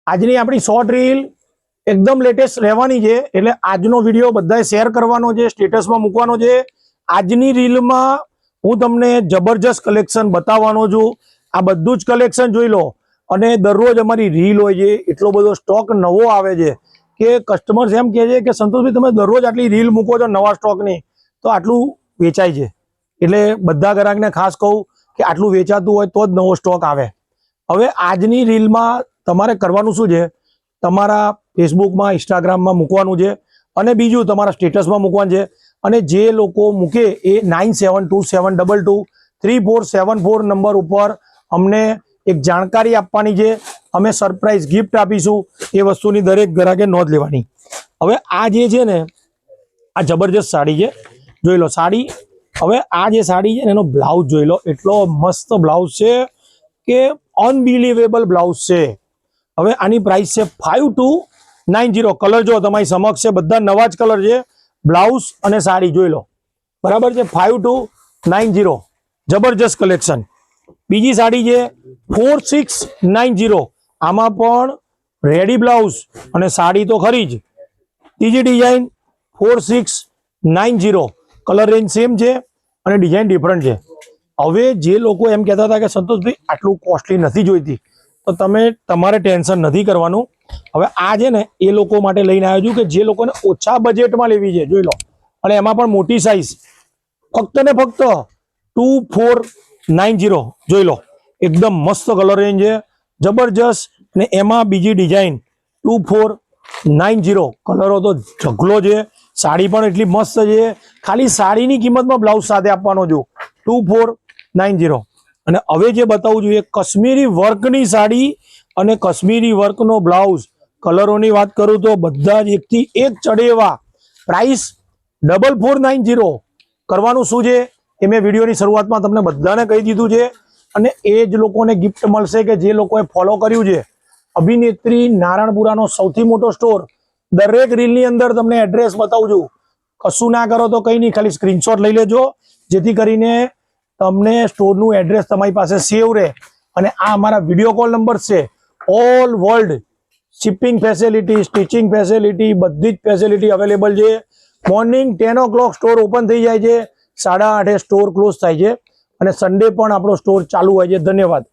આજની આપણી short reel એકદમ લેટેસ્ટ રહેવાની છે, એટલે આજનો વિડીયો બધાએ શેર કરવાનો છે, સ્ટેટસમાં મૂકવાનો છે. આજની રીલમાં હું તમને જબરજસ્ત કલેક્શન બતાવવાનો છું. આ બધું જ કલેક્શન જોઈ લો. અને દરરોજ અમારી રીલ હોય છે, એટલો બધો સ્ટોક નવો આવે છે કે કસ્ટમર્સ એમ કહે છે કે સંતોષભાઈ તમે દરરોજ આટલી રીલ મૂકો છો નવા સ્ટોકની, તો આટલું વેચાય છે. એટલે બધા ગ્રાહકને ખાસ કહું કે આટલું વેચાતું હોય તો જ નવો સ્ટોક આવે. હવે આજની રીલમાં તમારે કરવાનું શું છે, તમારા ફેસબુકમાં ઇન્સ્ટાગ્રામમાં મૂકવાનું છે અને બીજું તમારા સ્ટેટસમાં મૂકવાનું છે. અને જે લોકો મૂકે એ 9727223474 નંબર ઉપર અમને એક જાણકારી આપવાની છે. અમે સરપ્રાઈઝ ગિફ્ટ આપીશું. એ વસ્તુની દરેક ગ્રાહકે નોંધ લેવાની. હવે આ જે છે ને, આ જબરજસ્ત સાડી છે, જોઈ લો સાડી. હવે આ જે સાડી છે ને એનો બ્લાઉઝ જોઈ લો, એટલો મસ્ત બ્લાઉઝ છે કે અનબિલીવેબલ બ્લાઉઝ છે. હવે આની પ્રાઇસ છે 5290. કલર જો તમારી સમક્ષ છે, બધા નવા જ કલર છે. બ્લાઉઝ અને સાડી જોઈ લો, બરાબર છે. 5290 જબરજસ્ત કલેક્શન. બીજી સાડી છે 4690. આમાં પણ રેડી બ્લાઉઝ અને સાડી તો ખરી જ. ત્રીજી ડિઝાઇન 4690. કલર રેન્જ સેમ છે અને ડિઝાઇન ડિફરન્ટ છે. હવે જે લોકો એમ કહેતા હતા કે સંતોષભાઈ આટલું કોસ્ટલી નથી જોઈતી, તો તમારે ટેન્શન નથી કરવાનું. હવે આ છે ને એ લોકો માટે લઈને આવ્યો છું કે જે લોકોને ઓછા બજેટમાં લેવી છે, જોઈ લો. અને એમાં પણ મોટી સાઇઝ ફક્ત ને ફક્ત 2490. જોઈ લો, એકદમ મસ્ત કલર રેન્જ છે, જબરજસ્ત. અને એમાં બીજી ડિઝાઇન 2490. કલરો તો ઢગલો છે. સાડી પણ એટલી મસ્ત છે. ખાલી સાડીની કિંમતમાં બ્લાઉઝ સાથે આપવાનો છું 2490. અને હવે જે બતાવું છું એ કાશ્મીરી વર્કની સાડી અને કાશ્મીરી વર્કનો બ્લાઉઝ. કલરોની વાત કરું તો બધા જ એકથી એક ચડે એવા. પ્રાઇસ 4490. કરવાનું શું છે એ મેં વિડીયોની શરૂઆતમાં તમને બધાને કહી દીધું છે. અને એ જ લોકોને ગિફ્ટ મળશે કે જે લોકોએ ફોલો કર્યું છે. અભિનેત્રી નારાયણપુરાનો સૌથી મોટો સ્ટોર. દરેક રીલની અંદર તમને એડ્રેસ બતાવું છું. કશું ના કરો તો કંઈ નહીં, ખાલી સ્ક્રીનશોટ લઈ લેજો, જેથી કરીને તમને સ્ટોરનું એડ્રેસ તમારી પાસે સેવ રહે. અને આ અમારા વિડીયો કોલ નંબર છે. All world shipping facility, stitching facility, બધી જ ફેસિલિટી અવેલેબલ છે. મોર્નિંગ 10 o'clock સ્ટોર ઓપન થઈ જાય છે, 8:30 સ્ટોર ક્લોઝ થાય છે. અને સન્ડે પણ આપણો સ્ટોર ચાલુ હોય છે. ધન્યવાદ.